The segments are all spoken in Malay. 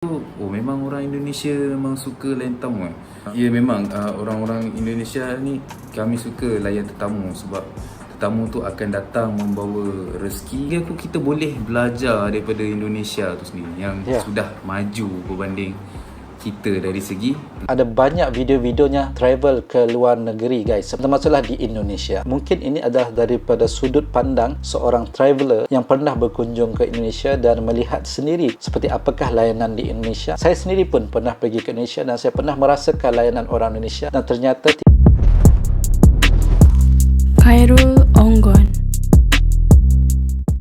Oh, memang orang Indonesia memang suka layan tetamu eh? Ya memang orang-orang Indonesia ni kami suka layan tetamu sebab tetamu tu akan datang membawa rezeki. Kita boleh belajar daripada Indonesia tu sendiri yang sudah maju berbanding kita dari segi. Ada banyak video-videonya travel ke luar negeri guys, termasuklah di Indonesia. Mungkin ini adalah daripada sudut pandang seorang traveler yang pernah berkunjung ke Indonesia dan melihat sendiri seperti apakah layanan di Indonesia. Saya sendiri pun pernah pergi ke Indonesia dan saya pernah merasakan layanan orang Indonesia dan ternyata Khairul Onggon.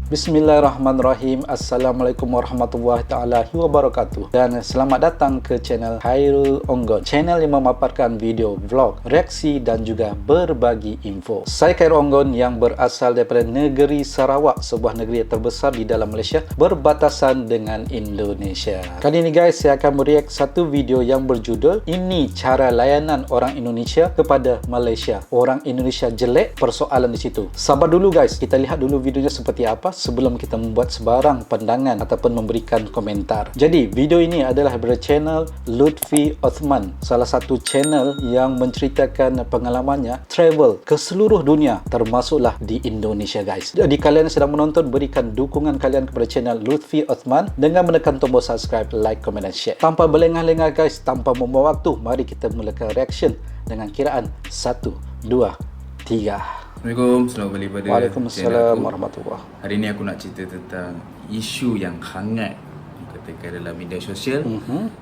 Bismillahirrahmanirrahim. Assalamualaikum warahmatullahi taala wabarakatuh. Dan selamat datang ke channel Khairul Onggon, channel yang memaparkan video, vlog, reaksi dan juga berbagi info. Saya Khairul Onggon yang berasal daripada negeri Sarawak, sebuah negeri yang terbesar di dalam Malaysia, berbatasan dengan Indonesia. Kali ini guys, saya akan mereact satu video yang berjudul "Ini cara layanan orang Indonesia kepada Malaysia. Orang Indonesia jelek, persoalan di situ." Sabar dulu guys, kita lihat dulu videonya seperti apa sebelum kita membuat sebarang pandangan ataupun memberikan komentar. Jadi, video ini adalah dari channel Lutfi Othman, salah satu channel yang menceritakan pengalamannya travel ke seluruh dunia, termasuklah di Indonesia guys. Jadi, kalian yang sedang menonton, berikan dukungan kalian kepada channel Lutfi Othman dengan menekan tombol subscribe, like, comment dan share. Tanpa berlengah-lengah guys, tanpa membuang waktu, mari kita mulakan reaction dengan kiraan 1, 2, 3. Assalamualaikum, selamat kembali pada Waalaikumsalam warahmatullahi. Hari ni aku nak cerita tentang isu yang hangat dikatakan dalam media sosial,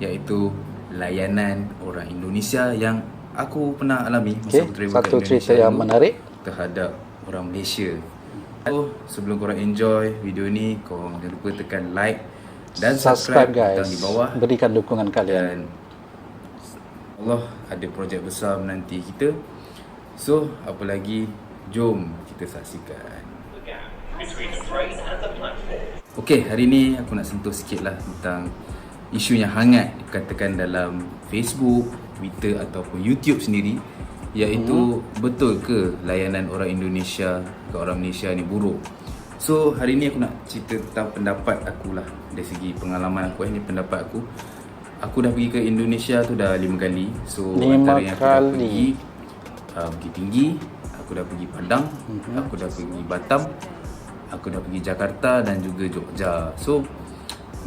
iaitu layanan orang Indonesia yang aku pernah alami masa aku travel satu kat cerita Indonesia yang menarik terhadap orang Malaysia. So, sebelum korang enjoy video ni, korang jangan lupa tekan like dan subscribe guys, butang di bawah. berikan dukungan kalian. Dan Allah ada projek besar menanti kita. So, apa lagi, jom kita saksikan. Okey, hari ni aku nak sentuh sikit lah tentang isu yang hangat dikatakan dalam Facebook, Twitter ataupun YouTube sendiri, iaitu betul ke layanan orang Indonesia ke orang Malaysia ni buruk. So, hari ni aku nak cerita tentang pendapat aku lah, dari segi pengalaman aku. Ini pendapat aku. Aku dah pergi ke Indonesia tu dah 5 kali. So, 5 antara yang aku dah kali. pergi Bukit Tinggi, aku dah pergi Padang, aku dah pergi Batam, aku dah pergi Jakarta dan juga Jogja. So,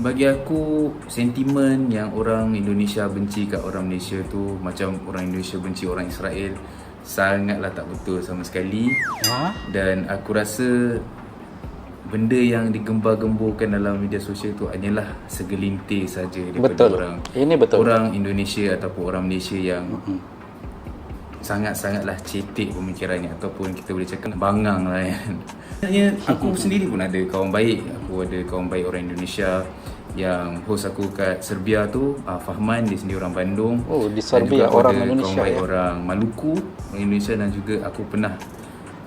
bagi aku, sentimen yang orang Indonesia benci kat orang Malaysia tu macam orang Indonesia benci orang Israel, sangatlah tak betul sama sekali. Dan aku rasa benda yang digembar-gemburkan dalam media sosial tu hanyalah segelintir saja daripada orang Indonesia ataupun orang Malaysia yang sangat-sangatlah cetek pemikirannya, ataupun kita boleh cakap bangang lah kan. Sebenarnya aku sendiri pun ada kawan baik. Aku ada kawan baik orang Indonesia yang host aku kat Serbia tu, Fahman, dia sendiri orang Bandung. Oh, di Serbia orang Indonesia, kawan baik orang Maluku, orang Indonesia, dan juga aku pernah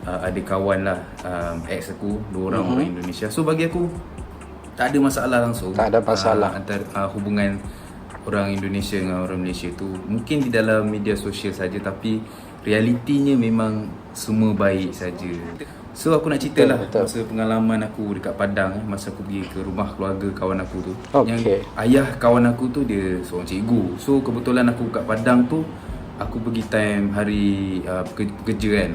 ada kawan lah, ex aku, 2 orang orang Indonesia. So bagi aku tak ada masalah langsung. Tak ada masalah antara hubungan orang Indonesia dengan orang Malaysia tu. Mungkin di dalam media sosial saja, tapi realitinya memang semua baik saja. So aku nak cerita lah masa pengalaman aku dekat Padang, masa aku pergi ke rumah keluarga kawan aku tu. Yang ayah kawan aku tu dia seorang cikgu. So kebetulan aku kat Padang tu, aku pergi time hari kerja kan,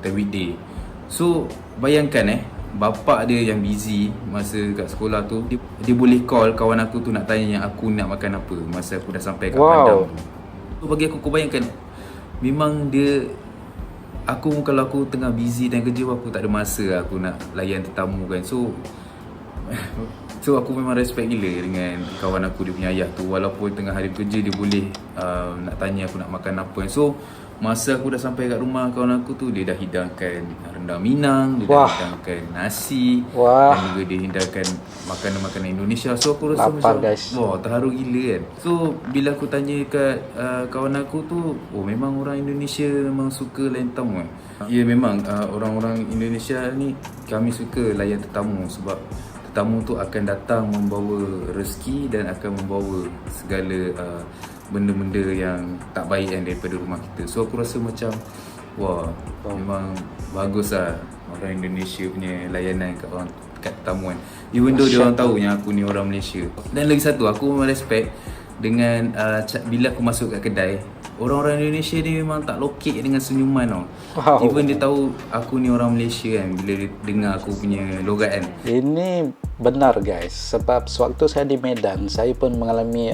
time weekday. So bayangkan bapak dia yang busy masa kat sekolah tu, dia boleh call kawan aku tu nak tanya yang aku nak makan apa masa aku dah sampai kat Padang. So bagi aku bayangkan, memang dia, kalau aku tengah busy dan kerja, aku tak ada masa aku nak layan tetamu kan. So aku memang respect gila dengan kawan aku, dia punya ayah tu. Walaupun tengah hari kerja, dia boleh nak tanya aku nak makan apa. So masa aku dah sampai kat rumah kawan aku tu, dia dah hidangkan rendang Minang, dia dah hidangkan nasi, dan juga dia hidangkan makanan-makanan Indonesia. So aku rasa macam wah, terharu gila kan. So bila aku tanya kat kawan aku tu, oh memang orang Indonesia memang suka layan tetamu Ya memang orang-orang Indonesia ni kami suka layan tetamu sebab tetamu tu akan datang membawa rezeki dan akan membawa segala benda-benda yang tak baik yang daripada rumah kita. So aku rasa macam wah, memang bagus lah orang Indonesia punya layanan kat kat tetamu kan. Even though dia orang tahu yang aku ni orang Malaysia. Dan lagi satu, aku memang respect dengan bila aku masuk kat kedai, orang-orang Indonesia ni memang tak lokek dengan senyuman tau. Wow. Even dia tahu aku ni orang Malaysia kan, bila dia dengar aku punya logat kan. Ini benar guys, sebab sewaktu saya di Medan, saya pun mengalami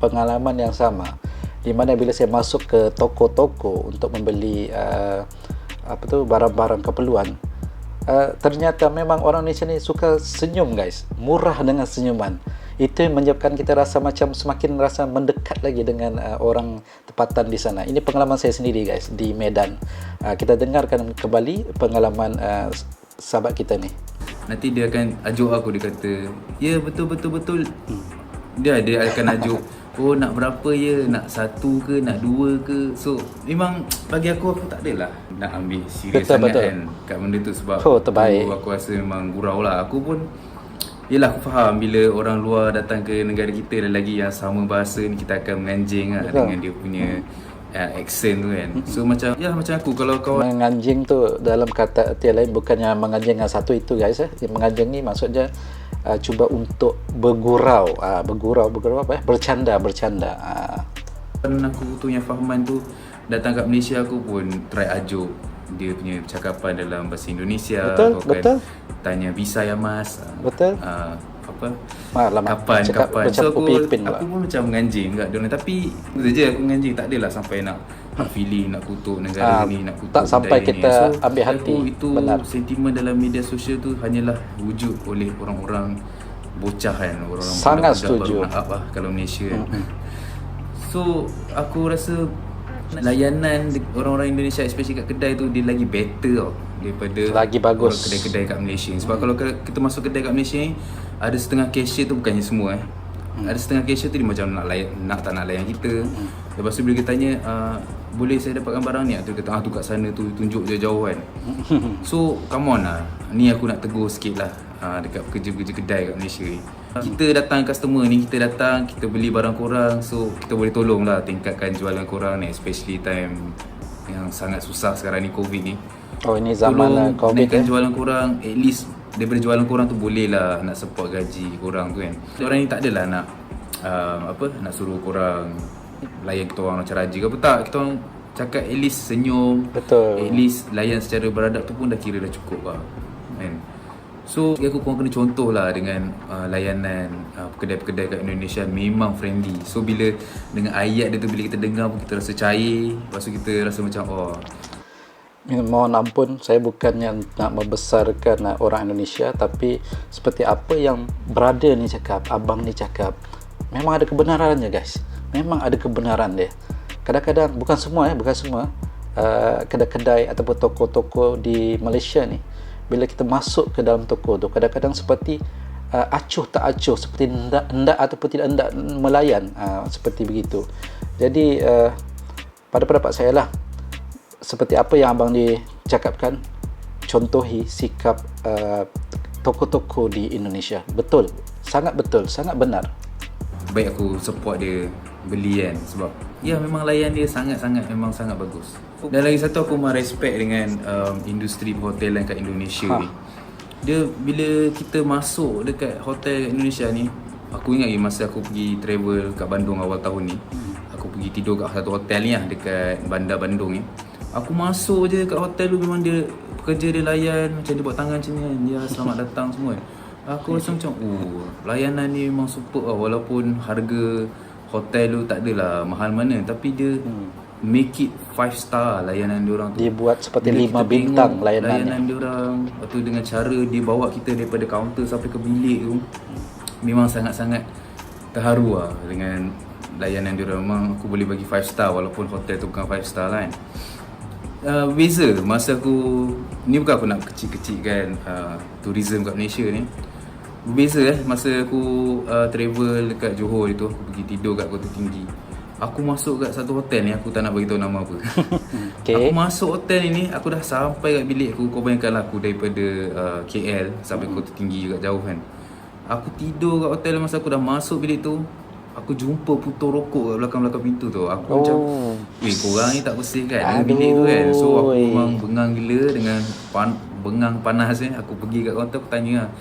pengalaman yang sama, di mana bila saya masuk ke toko-toko untuk membeli barang-barang keperluan, ternyata memang orang Indonesia ni suka senyum guys, murah dengan senyuman. Itu yang menyebabkan kita rasa macam semakin rasa mendekat lagi dengan orang tempatan di sana. Ini pengalaman saya sendiri guys di Medan. Kita dengarkan kembali pengalaman sahabat kita ni. Nanti dia akan ajuk aku, dia kata, ya betul. Dia akan ajuk, oh nak berapa ya, nak satu ke, nak dua ke. So memang bagi aku tak adalah nak ambil serius sangat kan kat benda tu. Sebab terbaik. Aku rasa memang gurau lah. Aku pun, yelah aku faham bila orang luar datang ke negara kita dan lagi yang sama bahasa ni, kita akan menganjing lah dengan dia punya accent tu kan. So macam aku, kalau kawan menganjing tu dalam kata arti lain bukannya menganjing dengan satu itu guys. Yang menganjing ni maksudnya cuba untuk bergurau apa ya, bercanda. Kan aku tu yang Fahman tu datang kat Malaysia, aku pun try ajuk dia punya percakapan dalam bahasa Indonesia. Betul. Tanya visa ya mas, Betul. kapan. So aku pun macam menganjing kat dia orang. Tapi itu saja aku menganjing, tak adalah sampai nak feeling, nak kutuk negara ni, nak kutuk tak sampai kita ni. ambil hati. Itu benar. sentimen dalam media sosial tu hanyalah wujud oleh orang-orang bocah kan, orang-orang sangat budak-budak setuju baru nak up lah kalau Malaysia kan. So aku rasa layanan orang-orang Indonesia especially kat kedai tu, dia lagi better tau daripada lagi bagus kedai-kedai kat Malaysia. Sebab kalau kita masuk kedai kat Malaysia ni, ada setengah cashier tu, bukannya semua ada setengah cashier tu dia macam tak nak layan kita. Lepas tu bila kita tanya, boleh saya dapatkan barang ni? Tu kata, tu kat sana tu, tunjuk jauh-jauh kan. So come on lah, ni aku nak tegur sikit lah dekat pekerja-pekerja kedai kat Malaysia ni. Kita datang customer ni, kita beli barang korang, so kita boleh tolong lah tingkatkan jualan korang ni, especially time yang sangat susah sekarang ni, COVID ni. Ini zaman COVID naikkan jualan korang, at least daripada jualan korang tu boleh lah nak support gaji korang tu kan. Orang ni tak adalah nak nak suruh korang layan kita orang macam raja ke apa, tak. Kita orang cakap at least senyum, betul, at least layan secara beradab tu pun dah kira dah cukup lah kan. So aku korang kena contoh lah dengan layanan kedai-kedai kat Indonesia memang friendly. So bila dengan ayat dia tu, bila kita dengar pun kita rasa cair. Lepas tu kita rasa macam mohon ampun, saya bukannya nak membesarkan orang Indonesia, tapi seperti apa yang brother ni cakap, abang ni cakap, memang ada kebenarannya guys. Memang ada kebenaran dia. Kadang-kadang, bukan semua kedai-kedai ataupun toko-toko di Malaysia ni, bila kita masuk ke dalam toko tu, kadang-kadang seperti acuh tak acuh, seperti hendak ataupun tidak hendak melayan, seperti begitu. Jadi pada pendapat saya lah, seperti apa yang abang dicakapkan, contohi sikap toko-toko di Indonesia. Betul, sangat benar. Baik aku support dia beli kan, sebab memang layan dia sangat bagus. Dan lagi satu, aku memang respect dengan industri perhotelan kat Indonesia ni. Dia bila kita masuk dekat hotel kat Indonesia ni, aku ingat masa aku pergi travel kat Bandung awal tahun ni, aku pergi tidur kat satu hotel ni lah dekat Bandar Bandung ni. Aku masuk je kat hotel tu, memang dia pekerja dia layan macam dia buat tangan macam ni kan, ya selamat datang semua kan. Aku rasa macam layanan ni memang super lah. Walaupun harga hotel tu tak adalah mahal mana, tapi dia make it 5 star layanan dia orang tu. Dia buat seperti 5 bintang layanan dia orang. Lepas tu dengan cara dia bawa kita daripada kaunter sampai ke bilik tu, memang sangat-sangat terharu lah dengan layanan dia orang. Memang aku boleh bagi 5 star walaupun hotel tu bukan 5 star lah kan. Beza masa aku ni, bukan aku nak kecil-kecilkan tourism kat Malaysia ni. Berbeza masa aku travel dekat Johor itu, aku pergi tidur kat Kota Tinggi. Aku masuk kat satu hotel ni, aku tak nak beritahu nama apa. Aku masuk hotel ni, aku dah sampai kat bilik aku. Kau bayangkanlah aku daripada KL sampai Kota Tinggi kat jauh kan. Aku tidur kat hotel, masa aku dah masuk bilik tu, aku jumpa putus rokok kat belakang-belakang pintu tu. Aku macam, korang ni tak bersih kan dengan bilik tu kan. So aku memang bengang gila dengan bengang panas aku pergi kat kaunter, aku tanya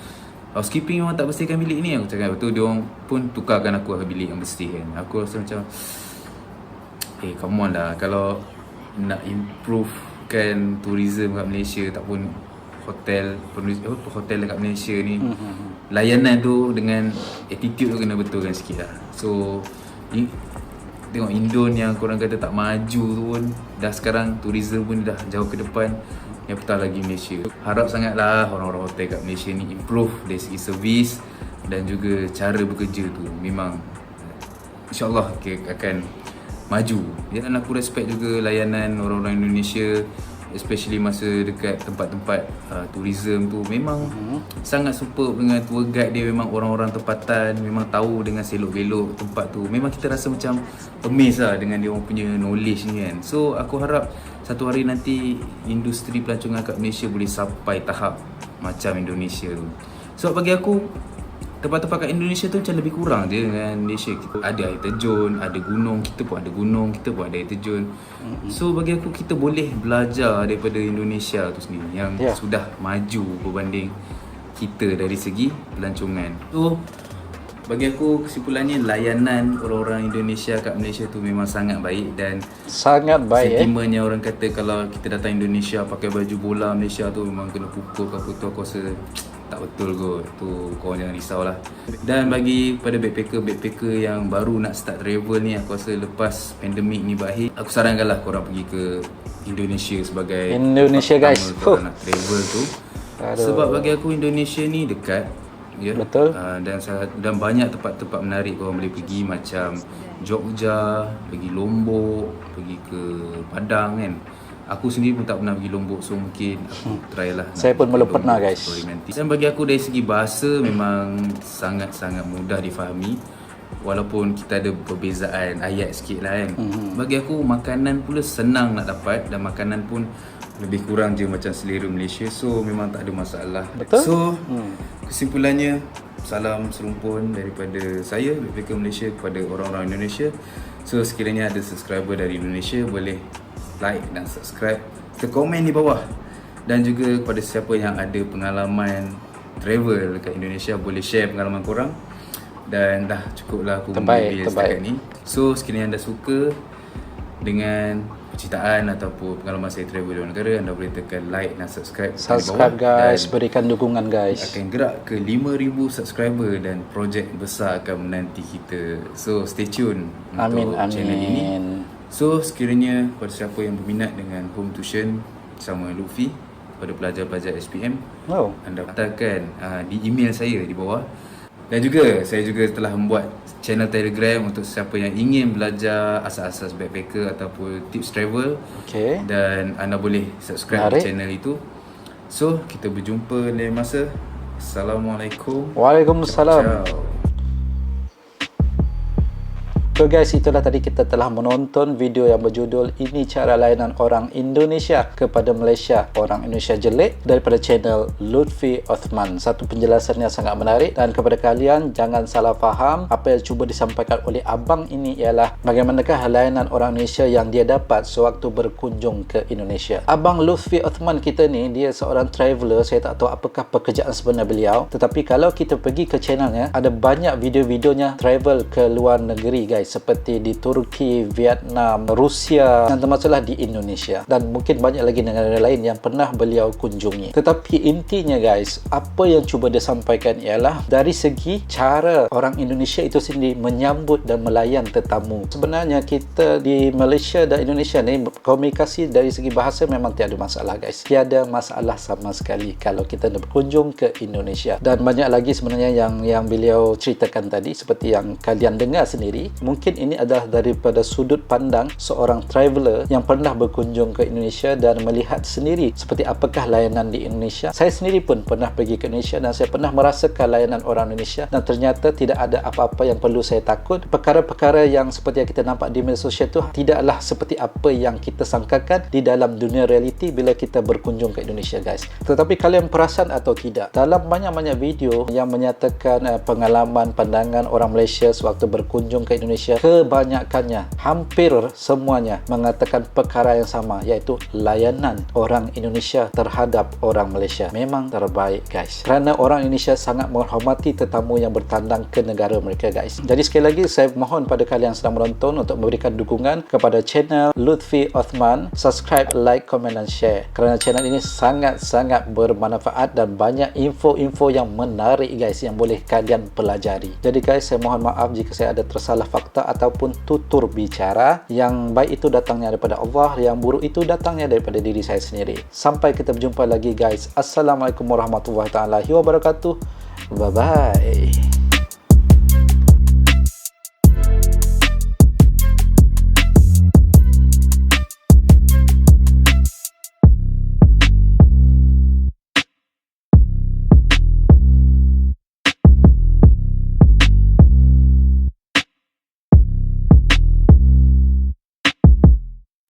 housekeeping memang tak bersihkan bilik ni? Aku cakap betul, dia orang pun tukarkan aku bilik yang bersih kan. Aku rasa macam come on lah, kalau nak improve kan tourism kat Malaysia ataupun hotel dekat Malaysia ni, layanan tu dengan attitude tu kena betulkan sikit lah. So tengok Indon yang korang kata tak maju tu pun dah sekarang tourism pun dah jauh ke depan, yang petang lagi Malaysia. Harap sangatlah orang-orang hotel kat Malaysia ni improve dari segi servis dan juga cara bekerja tu. Memang InsyaAllah akan maju. Dan aku respect juga layanan orang-orang Indonesia, especially masa dekat tempat-tempat tourism tu. Memang sangat superb dengan tour guide dia. Memang orang-orang tempatan, memang tahu dengan selok-belok tempat tu. Memang kita rasa macam amazed lah dengan dia orang punya knowledge ni kan. So aku harap satu hari nanti industri pelancongan kat Malaysia boleh sampai tahap macam Indonesia tu. Sebab bagi aku, tempat-tempat kat Indonesia tu macam lebih kurang je dengan Malaysia. Kita ada air terjun, ada gunung, kita pun ada gunung, kita pun ada air terjun. So bagi aku, kita boleh belajar daripada Indonesia tu sendiri yang sudah maju berbanding kita dari segi pelancongan. So bagi aku, kesimpulannya layanan orang-orang Indonesia kat Malaysia tu memang sangat baik. Dan sangat baik. sentimennya orang kata kalau kita datang Indonesia pakai baju bola Malaysia tu memang kena pukul ke apa tu, aku rasa tak betul kot. Tu korang jangan risau lah. Dan bagi pada backpacker yang baru nak start travel ni, aku rasa lepas pandemik ni berakhir, aku sarankan lah korang pergi ke Indonesia sebagai Indonesia guys. Korang nak travel tu. Sebab bagi aku Indonesia ni dekat, ya. Betul. Dan banyak tempat-tempat menarik korang boleh pergi, macam Jogja, pergi Lombok, pergi ke Padang kan. Aku sendiri pun tak pernah pergi Lombok, so mungkin aku try lah. Saya pun belum pernah guys. Dan bagi aku dari segi bahasa memang sangat-sangat mudah difahami, walaupun kita ada perbezaan ayat sikit lah kan. Bagi aku makanan pula senang nak dapat, dan makanan pun lebih kurang je macam selera Malaysia, so memang tak ada masalah. Betul. So kesimpulannya, salam serumpun daripada saya, backpacker Malaysia, kepada orang-orang Indonesia. So sekiranya ada subscriber dari Indonesia, boleh like dan subscribe, kita komen di bawah. Dan juga kepada siapa yang ada pengalaman travel dekat Indonesia, boleh share pengalaman korang. Dan dah cukup lah aku terbaik. setakat ni. So sekiranya anda suka dengan percintaan ataupun pengalaman saya travel di luar negara, anda boleh tekan like dan subscribe di bawah. Guys, berikan dukungan guys. Akan gerak ke 5,000 subscriber dan projek besar akan menanti kita. So stay tune untuk channel ini. So sekiranya pada siapa yang berminat dengan home tuition sama Lutfi pada pelajar-pelajar SPM, anda hantarkan di email saya di bawah. Dan juga saya juga telah membuat channel Telegram untuk siapa yang ingin belajar asas-asas backpacker ataupun tips travel. Dan anda boleh subscribe channel itu. So kita berjumpa lain masa. Assalamualaikum. Waalaikumsalam. So guys, itulah tadi kita telah menonton video yang berjudul Ini Cara Layanan Orang Indonesia kepada Malaysia, Orang Indonesia Jelek, daripada channel Lutfi Othman. Satu penjelasan yang sangat menarik, dan kepada kalian jangan salah faham, apa yang cuba disampaikan oleh abang ini ialah bagaimanakah layanan orang Indonesia yang dia dapat sewaktu berkunjung ke Indonesia. Abang Lutfi Othman kita ni, dia seorang traveller. Saya tak tahu apakah pekerjaan sebenar beliau, tetapi kalau kita pergi ke channelnya, ada banyak video-videonya travel ke luar negeri guys, seperti di Turki, Vietnam, Rusia, dan termasuklah di Indonesia, dan mungkin banyak lagi negara lain yang pernah beliau kunjungi. Tetapi intinya guys, apa yang cuba dia sampaikan ialah dari segi cara orang Indonesia itu sendiri menyambut dan melayan tetamu. Sebenarnya kita di Malaysia dan Indonesia ni, komunikasi dari segi bahasa memang tiada masalah guys, tiada masalah sama sekali kalau kita nak berkunjung ke Indonesia. Dan banyak lagi sebenarnya yang beliau ceritakan tadi, seperti yang kalian dengar sendiri. Mungkin ini adalah daripada sudut pandang seorang traveller yang pernah berkunjung ke Indonesia dan melihat sendiri seperti apakah layanan di Indonesia. Saya sendiri pun pernah pergi ke Indonesia dan saya pernah merasakan layanan orang Indonesia, dan ternyata tidak ada apa-apa yang perlu saya takut. Perkara-perkara yang seperti yang kita nampak di media sosial itu tidaklah seperti apa yang kita sangkakan di dalam dunia realiti bila kita berkunjung ke Indonesia guys. Tetapi kalian perasan atau tidak, dalam banyak-banyak video yang menyatakan pengalaman pandangan orang Malaysia sewaktu berkunjung ke Indonesia, Indonesia kebanyakannya, hampir semuanya mengatakan perkara yang sama, iaitu layanan orang Indonesia terhadap orang Malaysia memang terbaik guys, kerana orang Indonesia sangat menghormati tetamu yang bertandang ke negara mereka guys. Jadi sekali lagi saya mohon pada kalian yang sedang menonton untuk memberikan dukungan kepada channel Lutfi Othman, subscribe, like, komen dan share, kerana channel ini sangat-sangat bermanfaat dan banyak info-info yang menarik guys yang boleh kalian pelajari. Jadi guys, saya mohon maaf jika saya ada tersalah fakta ataupun tutur bicara. Yang baik itu datangnya daripada Allah, yang buruk itu datangnya daripada diri saya sendiri. Sampai kita berjumpa lagi guys. Assalamualaikum warahmatullahi wabarakatuh. Bye bye.